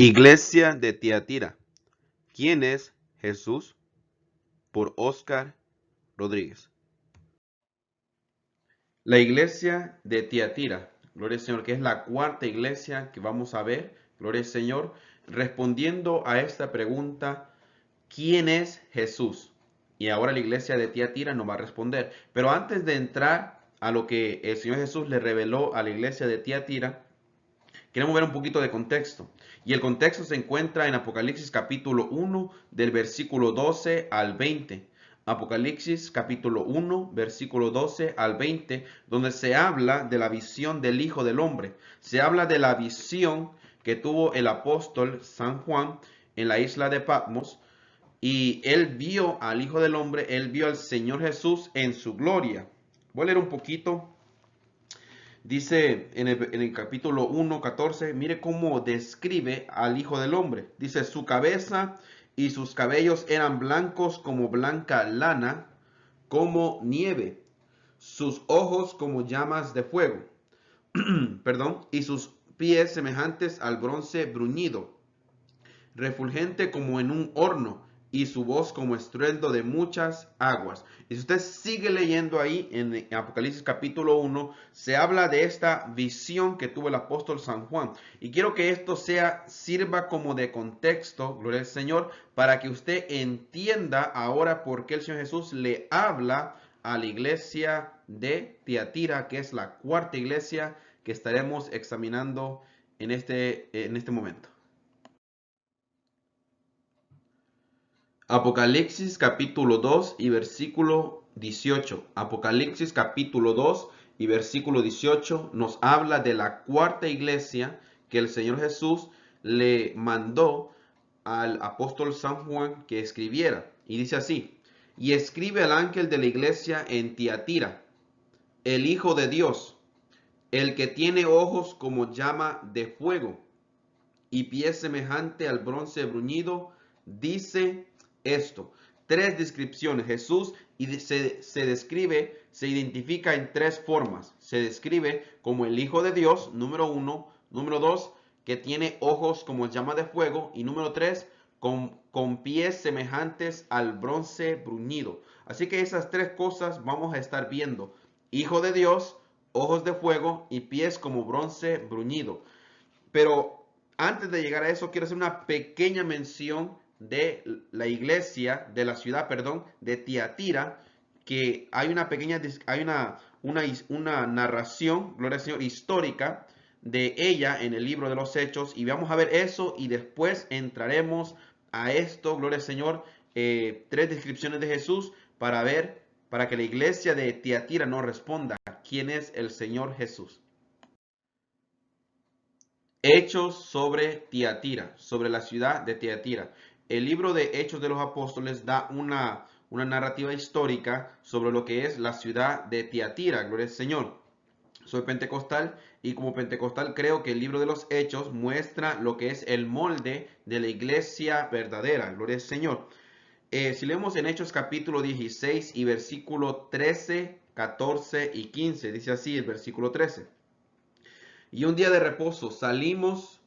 Iglesia de Tiatira. ¿Quién es Jesús? Por Oscar Rodríguez. La iglesia de Tiatira, gloria al Señor, que es la cuarta iglesia que vamos a ver, gloria al Señor, respondiendo a esta pregunta, ¿quién es Jesús? Y ahora la iglesia de Tiatira nos va a responder. Pero antes de entrar a lo que el Señor Jesús le reveló a la iglesia de Tiatira, queremos ver un poquito de contexto. Y el contexto se encuentra en Apocalipsis capítulo 1 del versículo 12 al 20. Apocalipsis capítulo 1 versículo 12 al 20, donde se habla de la visión del Hijo del Hombre. Se habla de la visión que tuvo el apóstol San Juan en la isla de Patmos. Y él vio al Hijo del Hombre, él vio al Señor Jesús en su gloria. Voy a leer un poquito. Dice en el capítulo 1:14, mire cómo describe al Hijo del Hombre. Dice, su cabeza y sus cabellos eran blancos como blanca lana, como nieve, sus ojos como llamas de fuego, perdón, y sus pies semejantes al bronce bruñido, refulgente como en un horno, y su voz como estruendo de muchas aguas. Y si usted sigue leyendo ahí en Apocalipsis capítulo 1, se habla de esta visión que tuvo el apóstol San Juan. Y quiero que esto sirva como de contexto, gloria al Señor, para que usted entienda ahora por qué el Señor Jesús le habla a la iglesia de Tiatira, que es la cuarta iglesia que estaremos examinando en este momento. Apocalipsis capítulo 2 y versículo 18. Apocalipsis capítulo 2 y versículo 18 nos habla de la cuarta iglesia que el Señor Jesús le mandó al apóstol San Juan que escribiera. Y dice así, y escribe al ángel de la iglesia en Tiatira, el Hijo de Dios, el que tiene ojos como llama de fuego y pies semejante al bronce bruñido, dice esto. Tres descripciones. Jesús se describe, se identifica en tres formas. Se describe como el Hijo de Dios, número uno. Número dos, que tiene ojos como llama de fuego. Y número tres, con pies semejantes al bronce bruñido. Así que esas tres cosas vamos a estar viendo. Hijo de Dios, ojos de fuego y pies como bronce bruñido. Pero antes de llegar a eso, quiero hacer una pequeña mención de la iglesia, de la ciudad, perdón, de Tiatira, que hay una pequeña, hay una narración, gloria al Señor, histórica de ella en el libro de los Hechos, y vamos a ver eso y después entraremos a esto, gloria al Señor, tres descripciones de Jesús para ver, para que la iglesia de Tiatira nos responda quién es el Señor Jesús. Hechos sobre Tiatira, sobre la ciudad de Tiatira. El libro de Hechos de los Apóstoles da una narrativa histórica sobre lo que es la ciudad de Tiatira. Gloria al Señor. Soy pentecostal y como pentecostal creo que el libro de los Hechos muestra lo que es el molde de la iglesia verdadera. Gloria al Señor. Si leemos en Hechos capítulo 16 y versículo 13, 14 y 15, dice así el versículo 13. Y un día de reposo salimos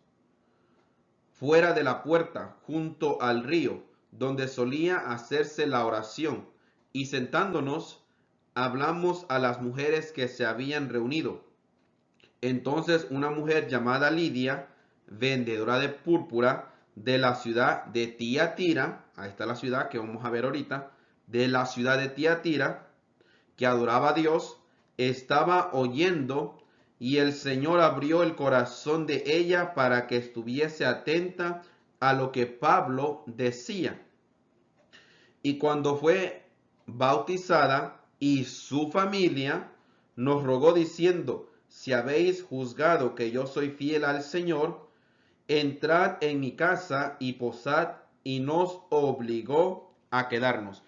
fuera de la puerta, junto al río, donde solía hacerse la oración, y sentándonos, hablamos a las mujeres que se habían reunido. Entonces una mujer llamada Lidia, vendedora de púrpura, de la ciudad de Tiatira, ahí está la ciudad que vamos a ver ahorita, de la ciudad de Tiatira, que adoraba a Dios, estaba oyendo y el Señor abrió el corazón de ella para que estuviese atenta a lo que Pablo decía. Y cuando fue bautizada y su familia, nos rogó diciendo, si habéis juzgado que yo soy fiel al Señor, entrad en mi casa y posad, y nos obligó a quedarnos.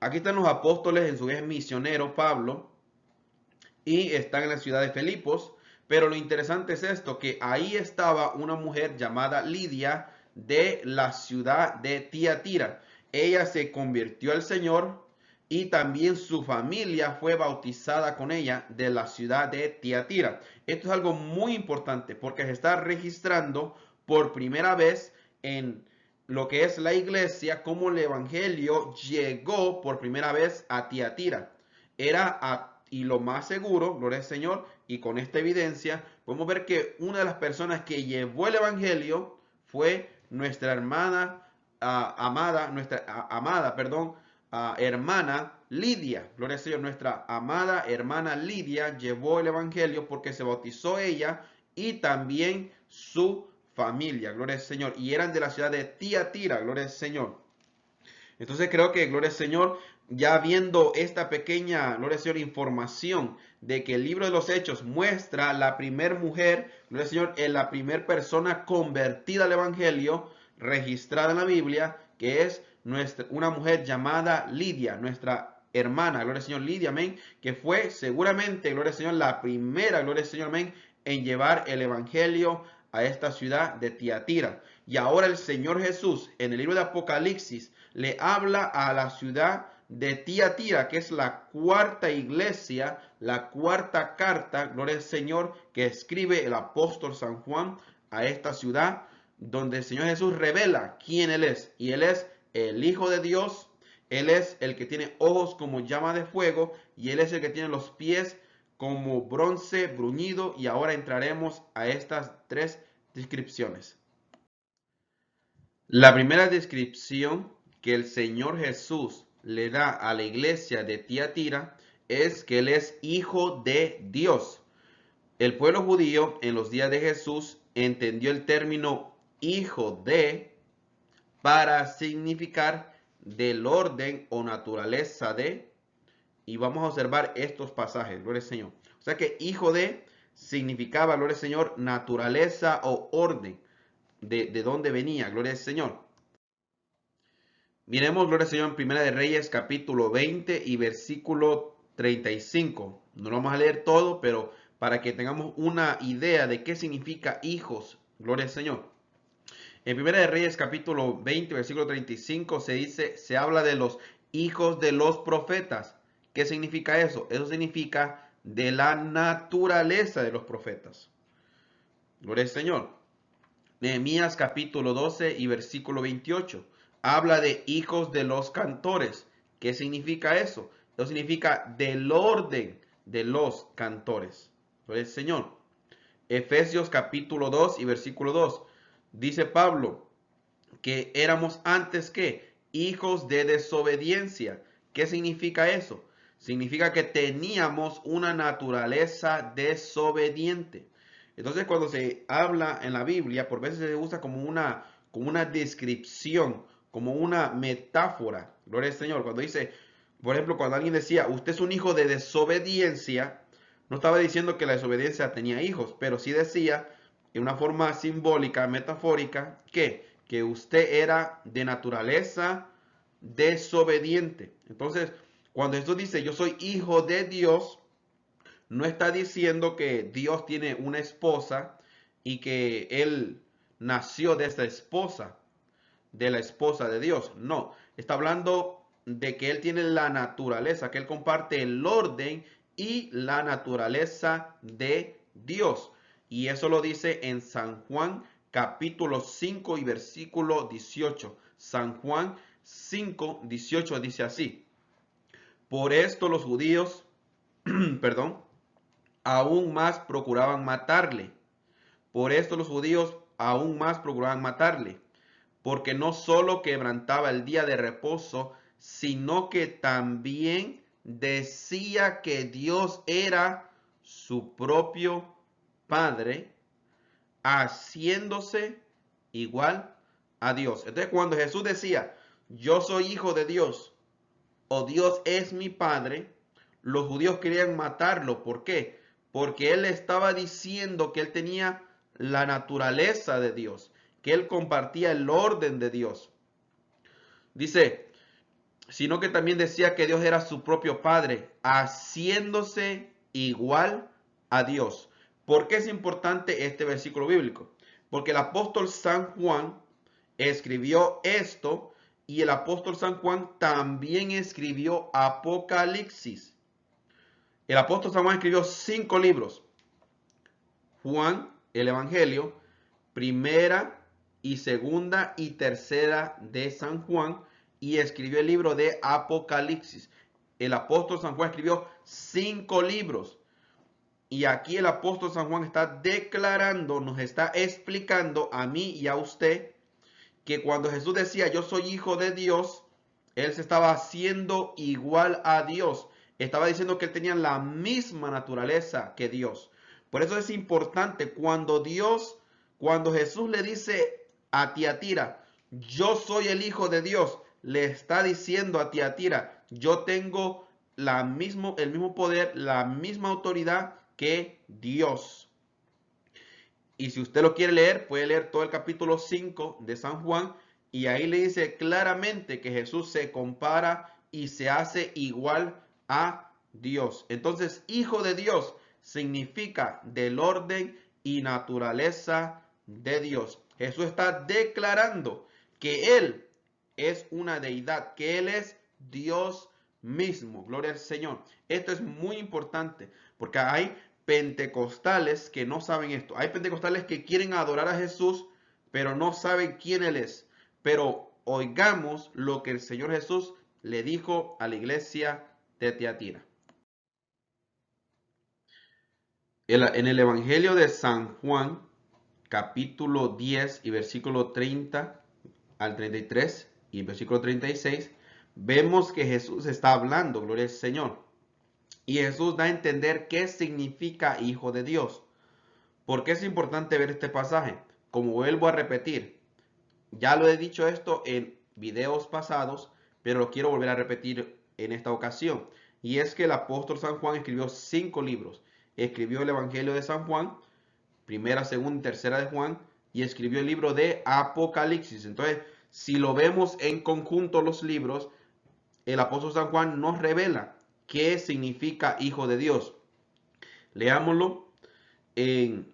Aquí están los apóstoles en su viaje misionero, Pablo, y están en la ciudad de Filipos. Pero lo interesante es esto, que ahí estaba una mujer llamada Lidia de la ciudad de Tiatira. Ella se convirtió al Señor y también su familia fue bautizada con ella de la ciudad de Tiatira. Esto es algo muy importante porque se está registrando por primera vez en lo que es la iglesia, cómo el evangelio llegó por primera vez a Tiatira. Y lo más seguro, gloria al Señor, y con esta evidencia, podemos ver que una de las personas que llevó el evangelio fue nuestra hermana hermana Lidia. Gloria al Señor, nuestra amada hermana Lidia llevó el evangelio porque se bautizó ella y también su familia. Gloria al Señor. Y eran de la ciudad de Tiatira. Gloria al Señor. Entonces creo que, gloria al Señor, ya viendo esta pequeña, gloria al Señor, información de que el libro de los Hechos muestra la primer mujer, gloria al Señor, en la primer persona convertida al Evangelio, registrada en la Biblia, que es una mujer llamada Lidia, nuestra hermana, gloria al Señor, Lidia, amén, que fue seguramente, gloria al Señor, la primera, gloria al Señor, amén, en llevar el Evangelio a esta ciudad de Tiatira. Y ahora el Señor Jesús, en el libro de Apocalipsis, le habla a la ciudad de Tiatira, que es la cuarta iglesia, la cuarta carta, gloria al Señor, que escribe el apóstol San Juan a esta ciudad, donde el Señor Jesús revela quién Él es. Y Él es el Hijo de Dios, Él es el que tiene ojos como llama de fuego, y Él es el que tiene los pies como bronce bruñido. Y ahora entraremos a estas tres descripciones. La primera descripción que el Señor Jesús le da a la iglesia de Tiatira es que Él es hijo de Dios. El pueblo judío en los días de Jesús entendió el término hijo de para significar del orden o naturaleza de, y vamos a observar estos pasajes, gloria al Señor. O sea que hijo de significaba, gloria al Señor, naturaleza o orden, de dónde venía, gloria al Señor. Miremos, gloria al Señor, en Primera de Reyes, capítulo 20 y versículo 35. No lo vamos a leer todo, pero para que tengamos una idea de qué significa hijos, gloria al Señor. En Primera de Reyes, capítulo 20, versículo 35, se habla de los hijos de los profetas. ¿Qué significa eso? Eso significa de la naturaleza de los profetas. Gloria al Señor. Nehemías, capítulo 12 y versículo 28. Habla de hijos de los cantores. ¿Qué significa eso? Eso significa del orden de los cantores. Gloria al Señor. Efesios capítulo 2 y versículo 2. Dice Pablo que éramos antes que hijos de desobediencia. ¿Qué significa eso? Significa que teníamos una naturaleza desobediente. Entonces, cuando se habla en la Biblia, por veces se usa como una descripción, como una metáfora. Gloria al Señor. Cuando dice, por ejemplo, cuando alguien decía, usted es un hijo de desobediencia, no estaba diciendo que la desobediencia tenía hijos, pero sí decía, en una forma simbólica, metafórica, que usted era de naturaleza desobediente. Entonces, cuando Jesús dice, yo soy hijo de Dios, no está diciendo que Dios tiene una esposa y que Él nació de esa esposa, de la esposa de Dios. No, está hablando de que Él tiene la naturaleza, que Él comparte el orden y la naturaleza de Dios. Y eso lo dice en San Juan capítulo 5 y versículo 18. San Juan 5, 18 dice así. Por esto los judíos, perdón, aún más procuraban matarle. Por esto los judíos aún más procuraban matarle, porque no solo quebrantaba el día de reposo, sino que también decía que Dios era su propio Padre, haciéndose igual a Dios. Entonces, cuando Jesús decía, yo soy hijo de Dios, o Dios es mi Padre, los judíos querían matarlo. ¿Por qué? Porque él estaba diciendo que él tenía la naturaleza de Dios, que él compartía el orden de Dios. Dice, sino que también decía que Dios era su propio Padre, haciéndose igual a Dios. ¿Por qué es importante este versículo bíblico? Porque el apóstol San Juan escribió esto y el apóstol San Juan también escribió Apocalipsis. El apóstol San Juan escribió 5 libros. Juan, el Evangelio, primera y segunda y tercera de San Juan y escribió el libro de Apocalipsis. El apóstol San Juan escribió 5 libros. Y aquí el apóstol San Juan está declarando, nos está explicando a mí y a usted que cuando Jesús decía yo soy hijo de Dios, él se estaba haciendo igual a Dios. Estaba diciendo que él tenía la misma naturaleza que Dios. Por eso es importante cuando Jesús le dice a Tiatira, yo soy el hijo de Dios, le está diciendo a Tiatira, yo tengo el mismo poder, la misma autoridad que Dios. Y si usted lo quiere leer, puede leer todo el capítulo 5 de San Juan y ahí le dice claramente que Jesús se compara y se hace igual a Dios. Entonces, hijo de Dios significa del orden y naturaleza de Dios. Jesús está declarando que Él es una deidad, que Él es Dios mismo. Gloria al Señor. Esto es muy importante porque hay pentecostales que no saben esto. Hay pentecostales que quieren adorar a Jesús, pero no saben quién Él es. Pero oigamos lo que el Señor Jesús le dijo a la iglesia de Tiatira. En el Evangelio de San Juan, capítulo 10 y versículo 30 al 33 y versículo 36, vemos que Jesús está hablando, gloria al Señor. Y Jesús da a entender qué significa hijo de Dios. ¿Por qué es importante ver este pasaje? Como vuelvo a repetir, ya lo he dicho esto en videos pasados, pero lo quiero volver a repetir en esta ocasión. Y es que el apóstol San Juan escribió 5 libros. Escribió el Evangelio de San Juan, primera, segunda y tercera de Juan, y escribió el libro de Apocalipsis. Entonces, si lo vemos en conjunto los libros, el apóstol San Juan nos revela qué significa hijo de Dios. Leámoslo en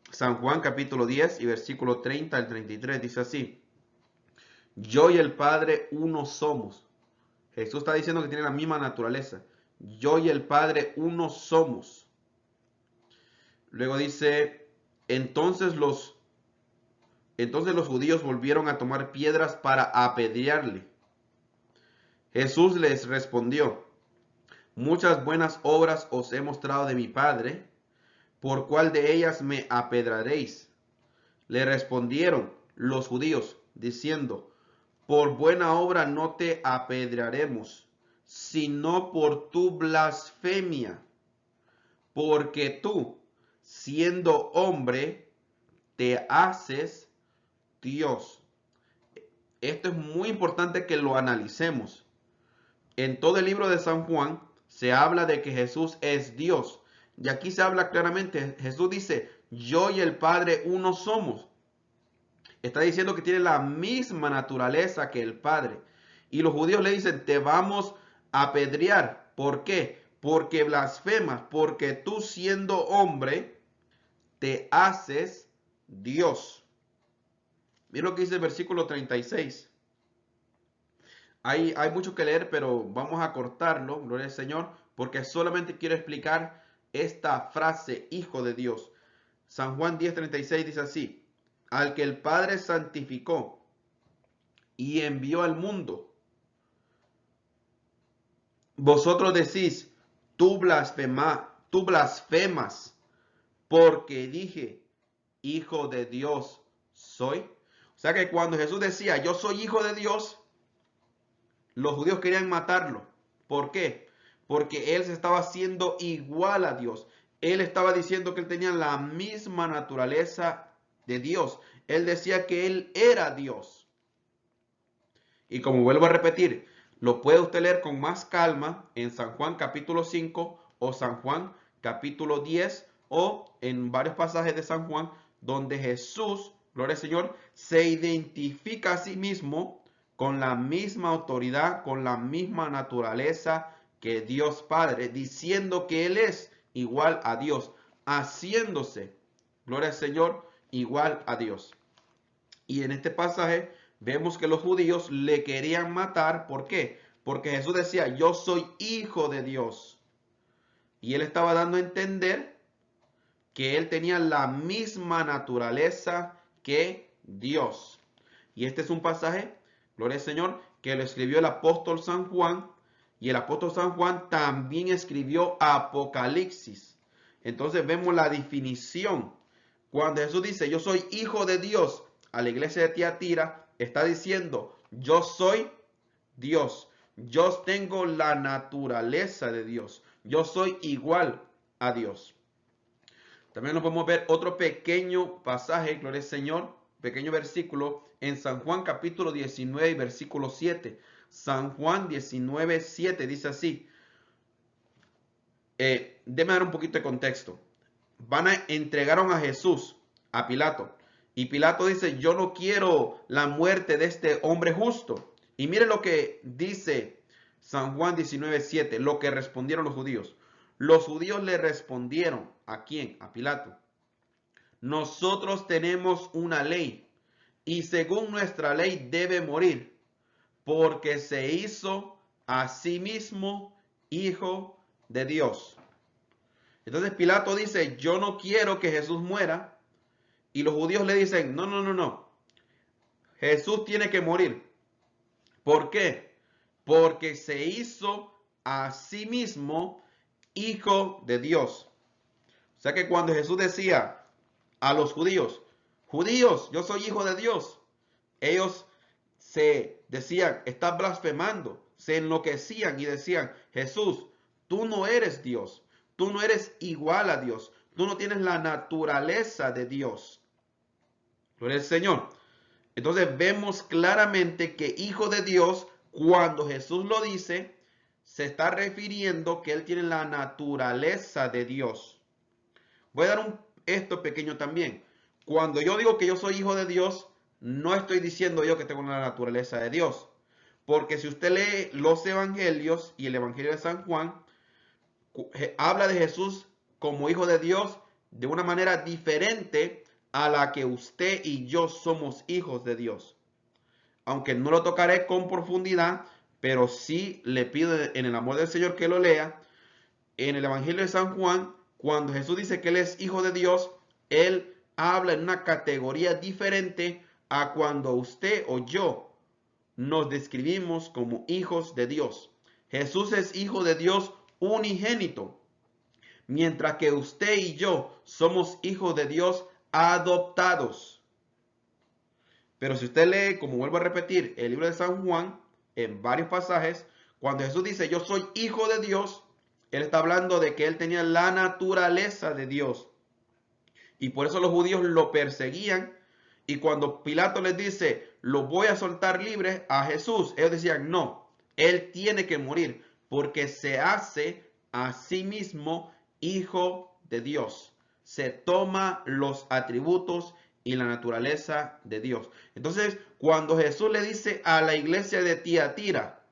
San Juan capítulo 10 y versículo 30 al 33. Dice así: yo y el Padre uno somos. Jesús está diciendo que tiene la misma naturaleza. Yo y el Padre uno somos. Luego dice, entonces los judíos volvieron a tomar piedras para apedrearle. Jesús les respondió, muchas buenas obras os he mostrado de mi Padre, ¿por cuál de ellas me apedraréis? Le respondieron los judíos, diciendo, por buena obra no te apedrearemos, sino por tu blasfemia, porque tú, siendo hombre, te haces Dios. Esto es muy importante que lo analicemos. En todo el libro de San Juan se habla de que Jesús es Dios. Y aquí se habla claramente, Jesús dice, yo y el Padre uno somos. Está diciendo que tiene la misma naturaleza que el Padre. Y los judíos le dicen, te vamos a apedrear. ¿Por qué? Porque blasfemas, porque tú siendo hombre, te haces Dios. Mira lo que dice el versículo 36. Hay mucho que leer, pero vamos a cortarlo, gloria al Señor, porque solamente quiero explicar esta frase, hijo de Dios. San Juan 10:36 dice así, al que el Padre santificó y envió al mundo. Vosotros decís, tú blasfemas, porque dije, hijo de Dios soy. O sea que cuando Jesús decía, yo soy hijo de Dios, los judíos querían matarlo. ¿Por qué? Porque él se estaba haciendo igual a Dios. Él estaba diciendo que él tenía la misma naturaleza de Dios. Él decía que él era Dios. Y como vuelvo a repetir, lo puede usted leer con más calma en San Juan capítulo 5 o San Juan capítulo 10 o en varios pasajes de San Juan donde Jesús, gloria al Señor, se identifica a sí mismo con la misma autoridad, con la misma naturaleza que Dios Padre, diciendo que Él es igual a Dios, haciéndose, gloria al Señor, igual a Dios. Y en este pasaje vemos que los judíos le querían matar. ¿Por qué? Porque Jesús decía, yo soy hijo de Dios. Y Él estaba dando a entender que él tenía la misma naturaleza que Dios. Y este es un pasaje, gloria al Señor, que lo escribió el apóstol San Juan, y el apóstol San Juan también escribió Apocalipsis. Entonces vemos la definición. Cuando Jesús dice, yo soy hijo de Dios, a la iglesia de Tiatira, está diciendo, yo soy Dios. Yo tengo la naturaleza de Dios. Yo soy igual a Dios. También nos podemos ver otro pequeño pasaje, gloria al Señor, pequeño versículo en San Juan capítulo 19, versículo 7. San Juan 19, 7 dice así. Déme dar un poquito de contexto. Entregaron a Jesús a Pilato. Y Pilato dice, yo no quiero la muerte de este hombre justo. Y mire lo que dice San Juan 19, 7, lo que respondieron los judíos. Los judíos le respondieron, ¿a quién? A Pilato. Nosotros tenemos una ley y según nuestra ley debe morir porque se hizo a sí mismo hijo de Dios. Entonces Pilato dice, yo no quiero que Jesús muera. Y los judíos le dicen, no, no, no, no. Jesús tiene que morir. ¿Por qué? Porque se hizo a sí mismo hijo de Dios. O sea que cuando Jesús decía a los judíos, judíos, yo soy hijo de Dios, ellos se decían, estás blasfemando, se enloquecían y decían, Jesús, tú no eres Dios, tú no eres igual a Dios, tú no tienes la naturaleza de Dios. Gloria al Señor. Entonces vemos claramente que hijo de Dios, cuando Jesús lo dice, se está refiriendo que él tiene la naturaleza de Dios. Voy a dar esto pequeño también. Cuando yo digo que yo soy hijo de Dios, no estoy diciendo yo que tengo la naturaleza de Dios. Porque si usted lee los evangelios y el evangelio de San Juan, habla de Jesús como hijo de Dios de una manera diferente a la que usted y yo somos hijos de Dios. Aunque no lo tocaré con profundidad, pero sí le pido en el amor del Señor que lo lea. En el evangelio de San Juan, cuando Jesús dice que él es hijo de Dios, él habla en una categoría diferente a cuando usted o yo nos describimos como hijos de Dios. Jesús es hijo de Dios unigénito, mientras que usted y yo somos hijos de Dios adoptados. Pero si usted lee, como vuelvo a repetir, el libro de San Juan, en varios pasajes, cuando Jesús dice yo soy hijo de Dios, él está hablando de que él tenía la naturaleza de Dios. Y por eso los judíos lo perseguían. Y cuando Pilato les dice, lo voy a soltar libre a Jesús, ellos decían, no, él tiene que morir porque se hace a sí mismo hijo de Dios. Se toma los atributos y la naturaleza de Dios. Entonces, cuando Jesús le dice a la iglesia de Tiatira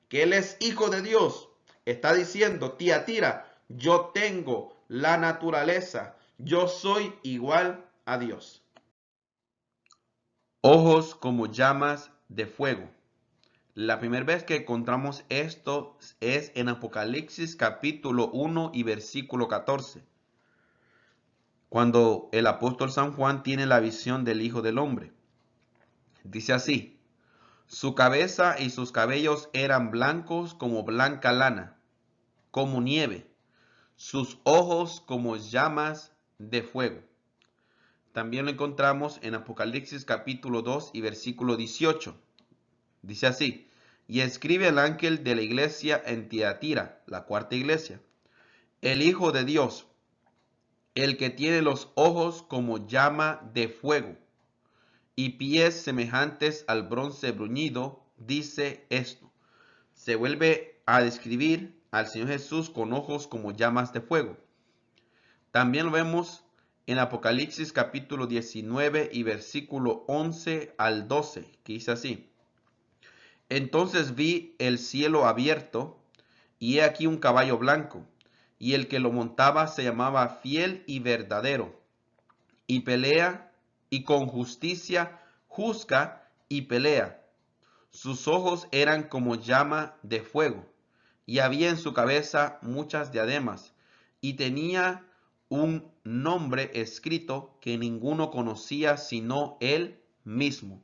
que él es hijo de Dios, está diciendo, Tiatira, yo tengo la naturaleza, yo soy igual a Dios. Ojos como llamas de fuego. La primera vez que encontramos esto es en Apocalipsis capítulo 1 y versículo 14. Cuando el apóstol San Juan tiene la visión del Hijo del Hombre. Dice así, su cabeza y sus cabellos eran blancos como blanca lana, como nieve, sus ojos como llamas de fuego. También lo encontramos en Apocalipsis capítulo 2 y versículo 18. Dice así, y escribe el ángel de la iglesia en Tiatira, la cuarta iglesia, el Hijo de Dios, el que tiene los ojos como llama de fuego y pies semejantes al bronce bruñido, dice esto. Se vuelve a describir al Señor Jesús con ojos como llamas de fuego. También lo vemos en Apocalipsis capítulo 19 y versículo 11 al 12, que dice así. Entonces vi el cielo abierto, y he aquí un caballo blanco, y el que lo montaba se llamaba Fiel y Verdadero, y pelea, y con justicia juzga y pelea. Sus ojos eran como llama de fuego, y había en su cabeza muchas diademas, y tenía un nombre escrito que ninguno conocía sino él mismo.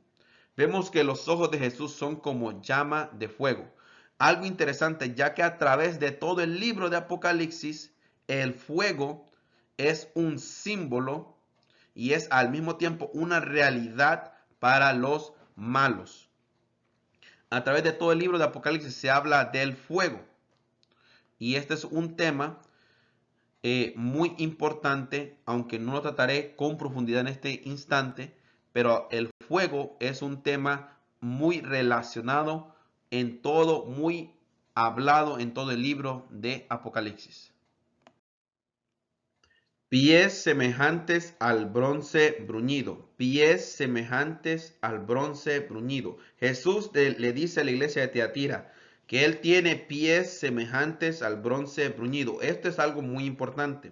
Vemos que los ojos de Jesús son como llama de fuego. Algo interesante, ya que a través de todo el libro de Apocalipsis, el fuego es un símbolo y es al mismo tiempo una realidad para los malos. A través de todo el libro de Apocalipsis se habla del fuego. Y este es un tema muy importante, aunque no lo trataré con profundidad en este instante, pero el fuego es un tema muy relacionado en todo, muy hablado en todo el libro de Apocalipsis. Pies semejantes al bronce bruñido, pies semejantes al bronce bruñido. Jesús le dice a la iglesia de Tiatira que él tiene pies semejantes al bronce bruñido. Esto es algo muy importante.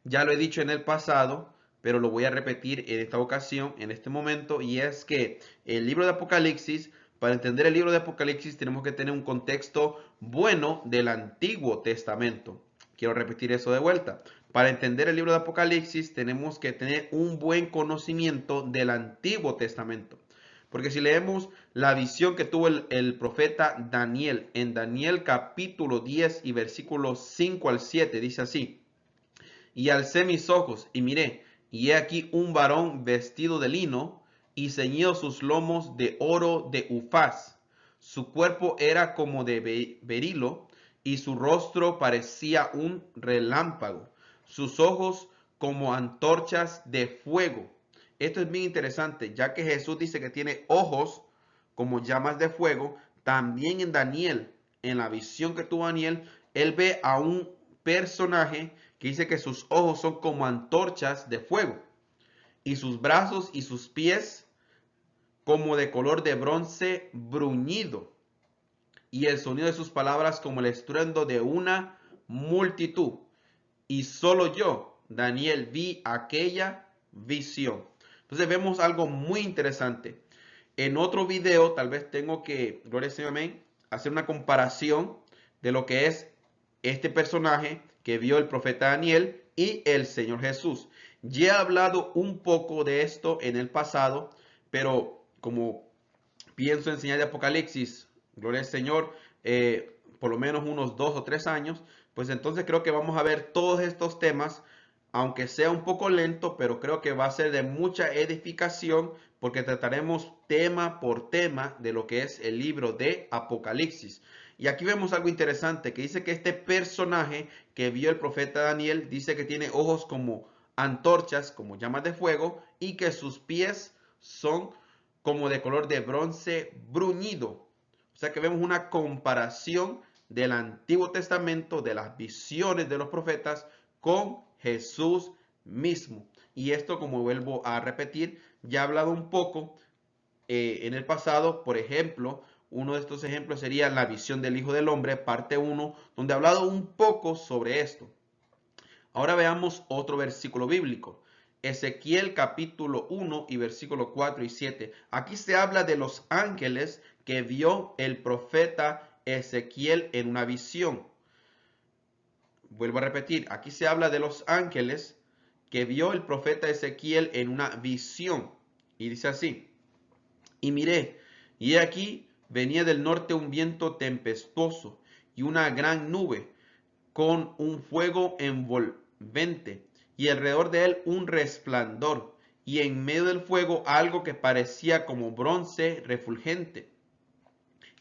Ya lo he dicho en el pasado, pero lo voy a repetir en esta ocasión, en este momento, y es que el libro de Apocalipsis, para entender el libro de Apocalipsis, tenemos que tener un contexto bueno del Antiguo Testamento. Quiero repetir eso de vuelta. Para entender el libro de Apocalipsis, tenemos que tener un buen conocimiento del Antiguo Testamento. Porque si leemos la visión que tuvo el profeta Daniel, en Daniel capítulo 10 y versículos 5 al 7, dice así: y alcé mis ojos y miré, y he aquí un varón vestido de lino y ceñido sus lomos de oro de Ufaz. Su cuerpo era como de berilo y su rostro parecía un relámpago. Sus ojos como antorchas de fuego. Esto es bien interesante, ya que Jesús dice que tiene ojos como llamas de fuego. También en Daniel, en la visión que tuvo Daniel, él ve a un personaje que dice que sus ojos son como antorchas de fuego y sus brazos y sus pies como de color de bronce bruñido y el sonido de sus palabras como el estruendo de una multitud. Y solo yo, Daniel, vi aquella visión. Entonces vemos algo muy interesante. En otro video, tal vez tengo que, gloria al Señor, amén, hacer una comparación de lo que es este personaje que vio el profeta Daniel y el Señor Jesús. Ya he hablado un poco de esto en el pasado, pero como pienso enseñar de Apocalipsis, gloria al Señor, por lo menos unos 2 o 3 años, pues entonces creo que vamos a ver todos estos temas, aunque sea un poco lento, pero creo que va a ser de mucha edificación porque trataremos tema por tema de lo que es el libro de Apocalipsis. Y aquí vemos algo interesante que dice que este personaje que vio el profeta Daniel dice que tiene ojos como antorchas, como llamas de fuego, y que sus pies son como de color de bronce bruñido. O sea que vemos una comparación del Antiguo Testamento, de las visiones de los profetas, con Jesús mismo. Y esto, como vuelvo a repetir, ya he hablado un poco en el pasado. Por ejemplo, uno de estos ejemplos sería la visión del Hijo del Hombre, parte 1, donde he hablado un poco sobre esto. Ahora veamos otro versículo bíblico. Ezequiel capítulo 1 y versículo 4 y 7. Aquí se habla de los ángeles que vio el profeta Ezequiel en una visión. Vuelvo a repetir, aquí se habla de los ángeles que vio el profeta Ezequiel en una visión. Y dice así: y miré, y he aquí venía del norte un viento tempestuoso y una gran nube con un fuego envolvente y alrededor de él un resplandor y en medio del fuego algo que parecía como bronce refulgente.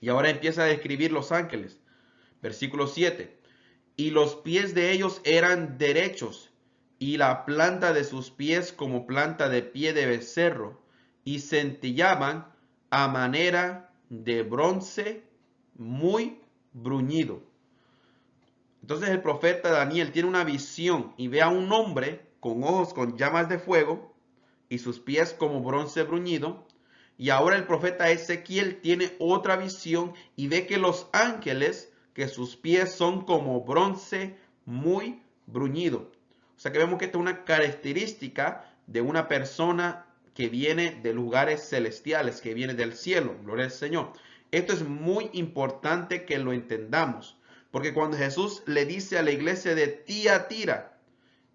Y ahora empieza a describir los ángeles. Versículo 7. Y los pies de ellos eran derechos y la planta de sus pies como planta de pie de becerro y centellaban a manera de bronce muy bruñido. Entonces el profeta Daniel tiene una visión y ve a un hombre con ojos con llamas de fuego y sus pies como bronce bruñido. Y ahora el profeta Ezequiel tiene otra visión y ve que los ángeles, que sus pies son como bronce muy bruñido. O sea que vemos que esta es una característica de una persona que viene de lugares celestiales, que viene del cielo. Gloria al Señor. Esto es muy importante que lo entendamos. Porque cuando Jesús le dice a la iglesia de Tiatira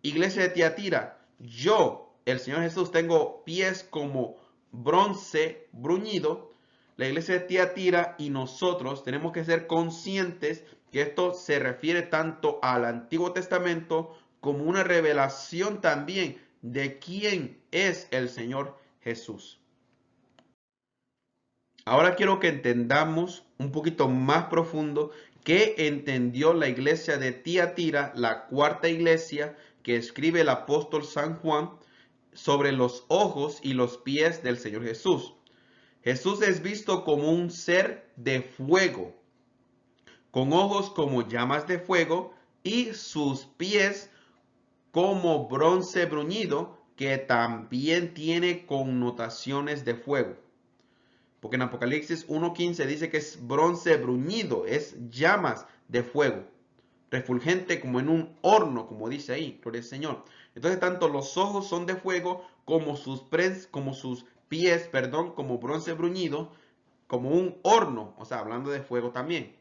Iglesia de Tiatira, yo, el Señor Jesús, tengo pies como bronce bruñido. La iglesia de Tiatira y nosotros tenemos que ser conscientes que esto se refiere tanto al Antiguo Testamento como una revelación también de quién es el Señor Jesús. Ahora quiero que entendamos un poquito más profundo qué entendió la iglesia de Tiatira, la cuarta iglesia que escribe el apóstol San Juan sobre los ojos y los pies del Señor Jesús. Jesús es visto como un ser de fuego, con ojos como llamas de fuego y sus pies como bronce bruñido, que también tiene connotaciones de fuego. Porque en Apocalipsis 1:15 dice que es bronce bruñido, es llamas de fuego, refulgente como en un horno, como dice ahí, gloria al Señor. Entonces tanto los ojos son de fuego como sus pies, como bronce bruñido, como un horno, o sea, hablando de fuego también.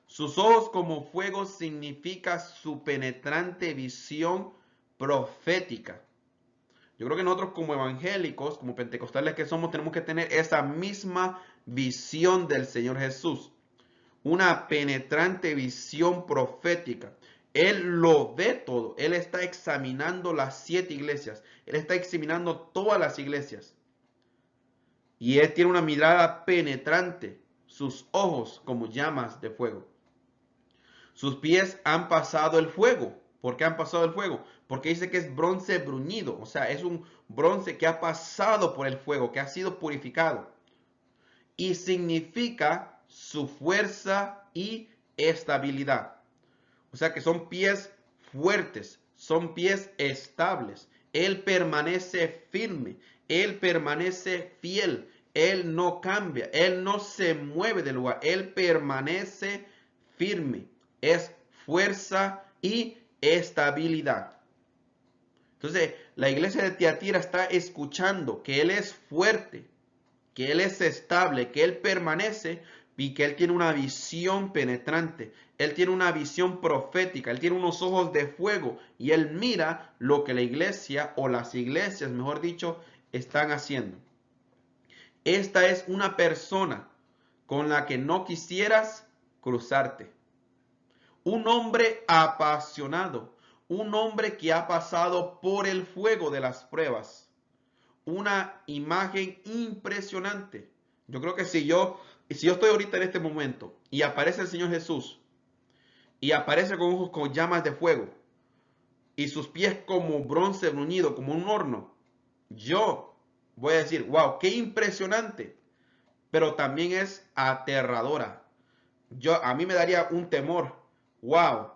Sus ojos como fuego significa su penetrante visión profética. Yo creo que nosotros como evangélicos, como pentecostales que somos, tenemos que tener esa misma visión del Señor Jesús. Una penetrante visión profética. Él lo ve todo. Él está examinando las 7 iglesias. Él está examinando todas las iglesias. Y Él tiene una mirada penetrante. Sus ojos como llamas de fuego. Sus pies han pasado el fuego. ¿Por qué han pasado el fuego? Porque dice que es bronce bruñido. O sea, es un bronce que ha pasado por el fuego, que ha sido purificado. Y significa su fuerza y estabilidad. O sea que son pies fuertes, son pies estables. Él permanece firme, Él permanece fiel, Él no cambia, Él no se mueve del lugar, Él permanece firme. Es fuerza y estabilidad. Entonces, la iglesia de Tiatira está escuchando que Él es fuerte, que Él es estable, que Él permanece y que Él tiene una visión penetrante. Él tiene una visión profética, Él tiene unos ojos de fuego y Él mira lo que la iglesia o las iglesias, mejor dicho, están haciendo. Esta es una persona con la que no quisieras cruzarte. Un hombre apasionado, un hombre que ha pasado por el fuego de las pruebas. Una imagen impresionante. Yo creo que si yo estoy ahorita en este momento y aparece el Señor Jesús y aparece con ojos con llamas de fuego y sus pies como bronce bruñido, como un horno, yo voy a decir, wow, qué impresionante, pero también es aterradora. A mí me daría un temor. Wow,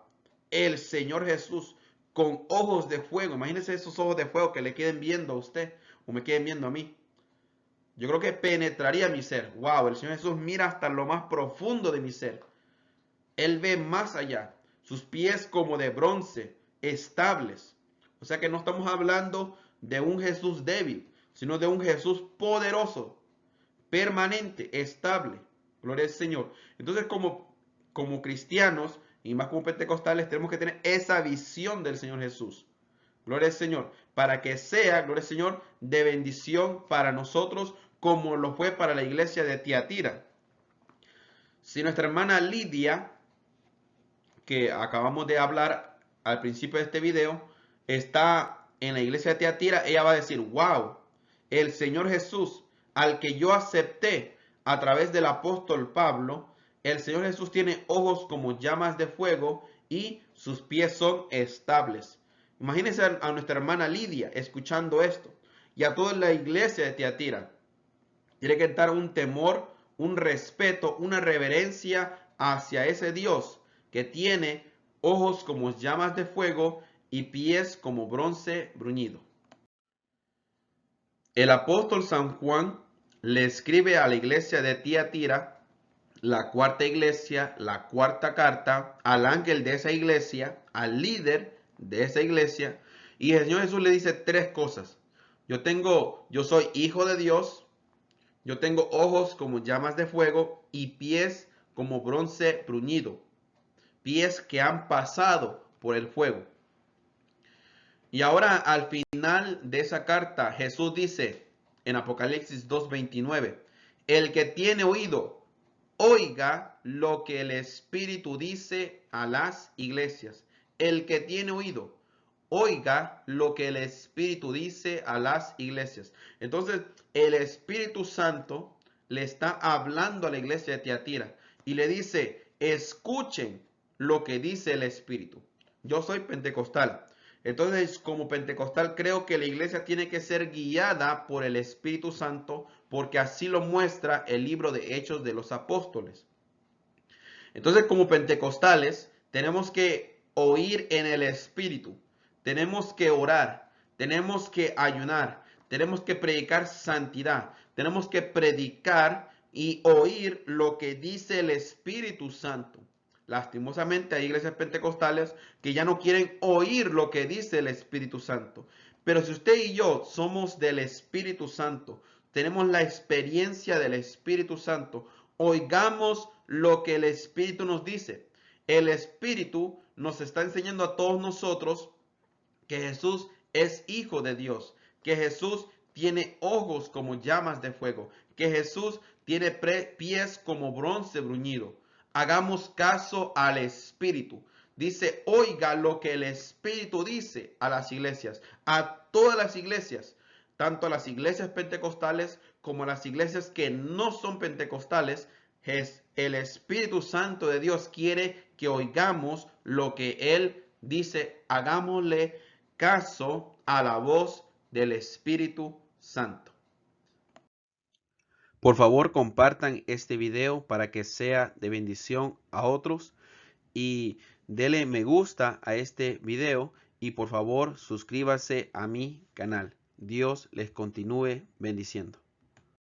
el Señor Jesús con ojos de fuego. Imagínense esos ojos de fuego que le queden viendo a usted o me queden viendo a mí. Yo creo que penetraría mi ser. Wow, el Señor Jesús mira hasta lo más profundo de mi ser. Él ve más allá. Sus pies como de bronce, estables. O sea que no estamos hablando de un Jesús débil, sino de un Jesús poderoso, permanente, estable. Gloria al Señor. Entonces, como cristianos y más como pentecostales, tenemos que tener esa visión del Señor Jesús. Gloria al Señor. Para que sea, gloria al Señor, de bendición para nosotros como lo fue para la iglesia de Tiatira. Si nuestra hermana Lidia, que acabamos de hablar al principio de este video, está en la iglesia de Tiatira, ella va a decir, wow, el Señor Jesús, al que yo acepté a través del apóstol Pablo, el Señor Jesús tiene ojos como llamas de fuego y sus pies son estables. Imagínense a nuestra hermana Lidia escuchando esto y a toda la iglesia de Tiatira. Tiene que estar un temor, un respeto, una reverencia hacia ese Dios que tiene ojos como llamas de fuego y pies como bronce bruñido. El apóstol San Juan le escribe a la iglesia de Tiatira, la cuarta iglesia, la cuarta carta, al ángel de esa iglesia, al líder de esa iglesia, y el Señor Jesús le dice 3 cosas. Yo soy hijo de Dios, yo tengo ojos como llamas de fuego y pies como bronce bruñido, pies que han pasado por el fuego. Y ahora al final de esa carta, Jesús dice en Apocalipsis 2:29, el que tiene oído, oiga lo que el Espíritu dice a las iglesias. El que tiene oído, oiga lo que el Espíritu dice a las iglesias. Entonces, el Espíritu Santo le está hablando a la iglesia de Tiatira y le dice, escuchen lo que dice el Espíritu. Yo soy pentecostal. Entonces, como pentecostal, creo que la iglesia tiene que ser guiada por el Espíritu Santo, porque así lo muestra el libro de Hechos de los Apóstoles. Entonces, como pentecostales, tenemos que oír en el Espíritu, tenemos que orar, tenemos que ayunar, tenemos que predicar santidad, tenemos que predicar y oír lo que dice el Espíritu Santo. Lastimosamente hay iglesias pentecostales que ya no quieren oír lo que dice el Espíritu Santo. Pero si usted y yo somos del Espíritu Santo, tenemos la experiencia del Espíritu Santo, oigamos lo que el Espíritu nos dice. El Espíritu nos está enseñando a todos nosotros que Jesús es hijo de Dios, que Jesús tiene ojos como llamas de fuego, que Jesús tiene pies como bronce bruñido. Hagamos caso al Espíritu. Dice, oiga lo que el Espíritu dice a las iglesias, a todas las iglesias, tanto a las iglesias pentecostales como a las iglesias que no son pentecostales. El Espíritu Santo de Dios quiere que oigamos lo que Él dice, hagámosle caso a la voz del Espíritu Santo. Por favor, compartan este video para que sea de bendición a otros y denle me gusta a este video y por favor suscríbase a mi canal. Dios les continúe bendiciendo.